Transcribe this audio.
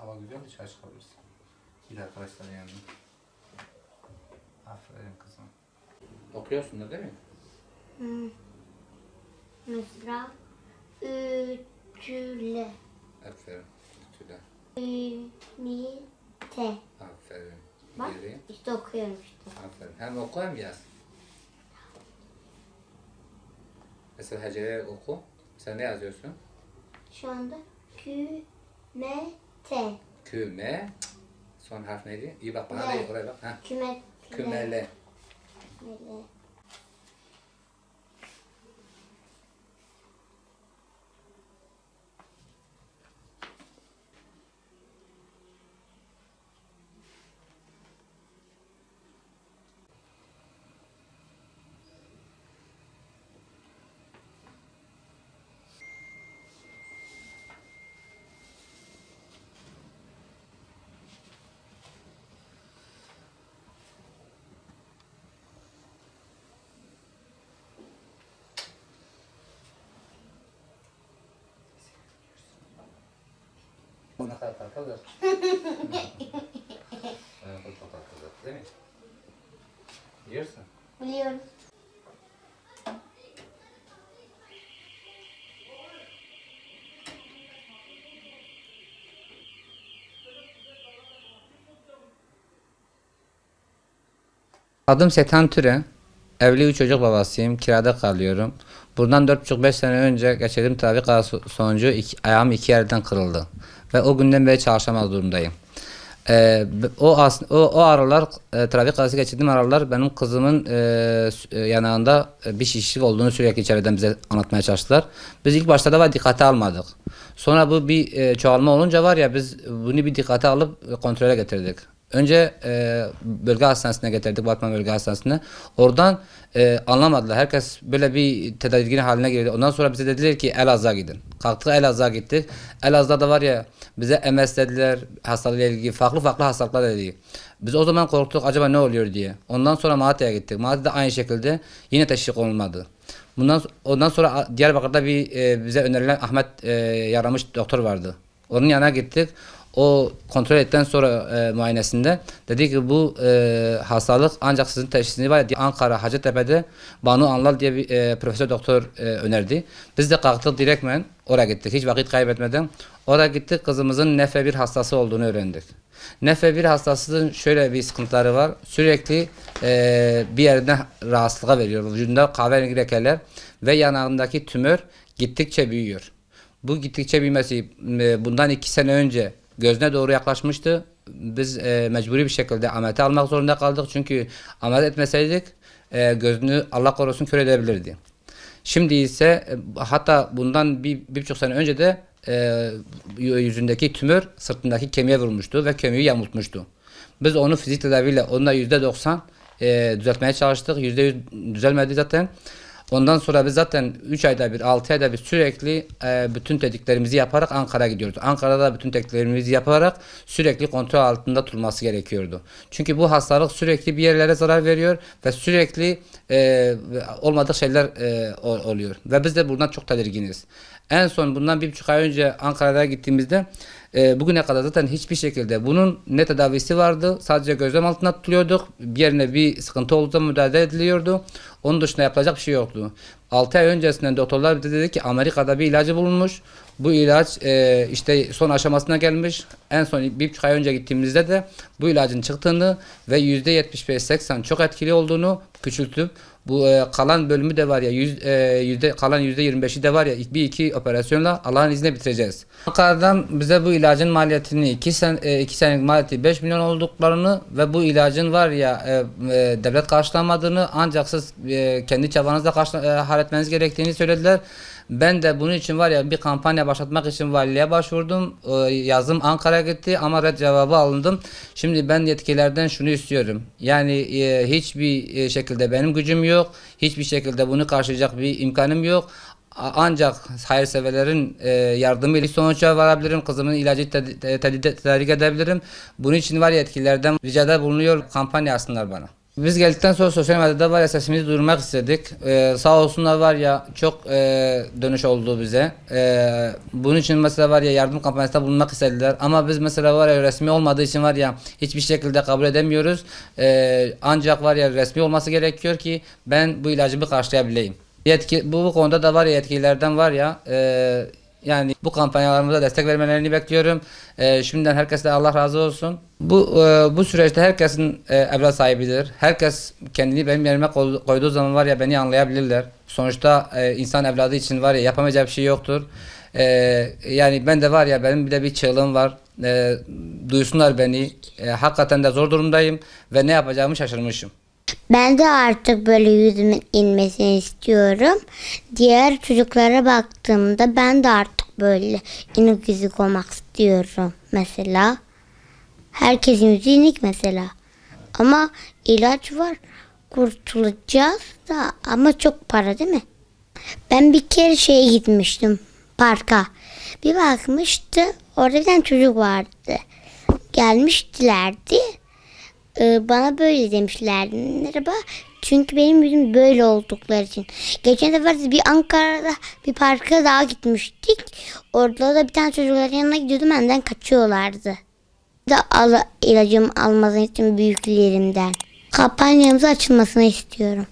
Hava güzel, dışarı çıkabilirsin. Git arkadaşların yanına. Aferin kızım. Okuyorsundur değil mi? Mesela ütüle. Aferin. Ütüle. Ünite. Aferin. Bak Geri. işte okuyorum işte. Aferin. Hem oku hem yaz. Mesela heceleri oku. Sen ne yazıyorsun? Şu anda kümete. Küme. Son harf neydi? İyi bak bana Le. değil, oraya bak. Ha. Kümele. Kümele. Kümele. Buna kadar kalkılır. Çok kalkılır değil mi? Biliyorsun. Biliyorum. Adım Setan Türe. Evli 3 çocuk babasıyım. Kirada kalıyorum. Buradan 4,5-5 sene önce geçirdiğim trafik kazası sonucu ayağım 2 yerden kırıldı. Ve o günden beri çalışamaz durumdayım. O aralar, trafik kazası geçirdiğim aralar benim kızımın yanağında bir şişlik olduğunu sürekli içeriden bize anlatmaya çalıştılar. Biz ilk başta da dikkate almadık. Sonra bu bir çoğalma olunca var ya, biz bunu bir dikkate alıp kontrole getirdik. Önce bölge hastanesine getirdik, Batman Bölge Hastanesi'ne. Oradan anlamadılar. Herkes böyle bir tedirgin haline girdi. Ondan sonra bize dediler ki Elazığ'a gidin. Kalktık, Elazığ'a gittik. Elazığ'da da var ya, bize MS dediler, hastalığıyla ilgili farklı hastalıklar dedi. Biz o zaman korktuk, acaba ne oluyor diye. Ondan sonra Malatya'ya gittik. Malatya'da aynı şekilde yine teşvik olmadı. Ondan sonra Diyarbakır'da bize önerilen Ahmet Yaramış doktor vardı. Onun yanına gittik. O kontrol ettikten sonra muayenesinde dedi ki bu hastalık ancak sizin teşhisiniz var ya, Ankara Hacettepe'de Banu Anlal diye bir profesör doktor önerdi. Biz de kalktık, direktmen oraya gittik, hiç vakit kaybetmeden. Oraya gittik, kızımızın NF1 hastası olduğunu öğrendik. NF1 hastasının şöyle bir sıkıntıları var. Sürekli bir yerden rahatsızlığa veriyor. Vücudunda kahverengi lekeler ve yanağındaki tümör gittikçe büyüyor. Bu gittikçe büyümesi bundan 2 sene önce gözüne doğru yaklaşmıştı. Biz mecburi bir şekilde ameliyat almak zorunda kaldık. Çünkü ameliyat etmeseydik gözünü Allah korusun kör edebilirdi. Şimdi ise hatta bundan bir buçuk sene önce de yüzündeki tümör sırtındaki kemiğe vurmuştu ve kemiği yamultmuştu. Biz onu fizik tedaviyle onunla %90 düzeltmeye çalıştık. %100 düzelmedi zaten. Ondan sonra biz zaten 3 ayda bir, 6 ayda bir sürekli bütün tetkiklerimizi yaparak Ankara'ya gidiyoruz. Ankara'da da bütün tetkiklerimizi yaparak sürekli kontrol altında tutulması gerekiyordu. Çünkü bu hastalık sürekli bir yerlere zarar veriyor ve sürekli olmadık şeyler oluyor. Ve biz de buradan çok tedirginiz. En son bundan 1,5 ay önce Ankara'ya gittiğimizde bugüne kadar zaten hiçbir şekilde bunun ne tedavisi vardı. Sadece gözlem altında tutuluyorduk. Bir yerine bir sıkıntı olduğunda müdahale ediliyordu. Onun dışında yapılacak bir şey yoktu. 6 ay öncesinden doktorlar bize dedi ki Amerika'da bir ilacı bulunmuş. Bu ilaç işte son aşamasına gelmiş. En son 1,5 ay önce gittiğimizde de bu ilacın çıktığını ve %75-80 çok etkili olduğunu küçültüp bu kalan bölümü de var ya kalan %25'i de var ya bir iki operasyonla Allah'ın izniyle bitireceğiz. Ankara'dan bize bu ilacın maliyetini 2 senelik maliyeti 5 milyon olduklarını ve bu ilacın var ya devlet karşılamadığını ancak siz kendi çabanızla halletmeniz gerektiğini söylediler. Ben de bunun için var ya bir kampanya başlatmak için valiliğe başvurdum. Yazdım, Ankara'ya gitti ama red cevabı alındım. Şimdi ben yetkililerden şunu istiyorum. Yani hiçbir şekilde benim gücüm yok. Hiçbir şekilde bunu karşılayacak bir imkanım yok. Ancak hayırseverlerin yardımıyla sonuca varabilirim. Kızımın ilacı tedarik edebilirim. Bunun için var ya yetkililerden ricada bulunuyor, kampanya yapsınlar bana. Biz geldikten sonra sosyal medyada var ya sesimizi duyurmak istedik. Sağ olsunlar var ya çok dönüş oldu bize. Bunun için mesela var ya yardım kampanyasında bulunmak istediler. Ama biz mesela var ya resmi olmadığı için var ya hiçbir şekilde kabul edemiyoruz. Ancak var ya resmi olması gerekiyor ki ben bu ilacımı karşılayabileyim. Bu konuda da var ya yetkililerden var ya yani bu kampanyalarımıza destek vermelerini bekliyorum. Şimdiden herkese Allah razı olsun. Bu süreçte herkesin evlat sahibidir. Herkes kendini benim yerime koyduğu zaman var ya beni anlayabilirler. Sonuçta insan evladı için var ya yapamayacağı bir şey yoktur. Yani ben de var ya benim bir çığlığım var. Duysunlar beni. Hakikaten de zor durumdayım ve ne yapacağımı şaşırmışım. Ben de artık böyle yüzümün inmesini istiyorum. Diğer çocuklara baktığımda ben de artık böyle inik yüzük olmak istiyorum mesela. Herkesin yüzü inik mesela. Ama ilaç var. Kurtulacağız da ama çok para değil mi? Ben bir kere şeye gitmiştim parka. Bir bakmıştı orada bir tane çocuk vardı. Gelmiştilerdi. Bana böyle demişlerdi. Merhaba. Çünkü benim yüzüm böyle oldukları için. Geçen sefer bir Ankara'da bir parka daha gitmiştik. Orada da bir tane çocukların yanına gidiyordum. Benden kaçıyorlardı. İlacımı alması için büyüklerimden. Kampanyamızın açılmasını istiyorum.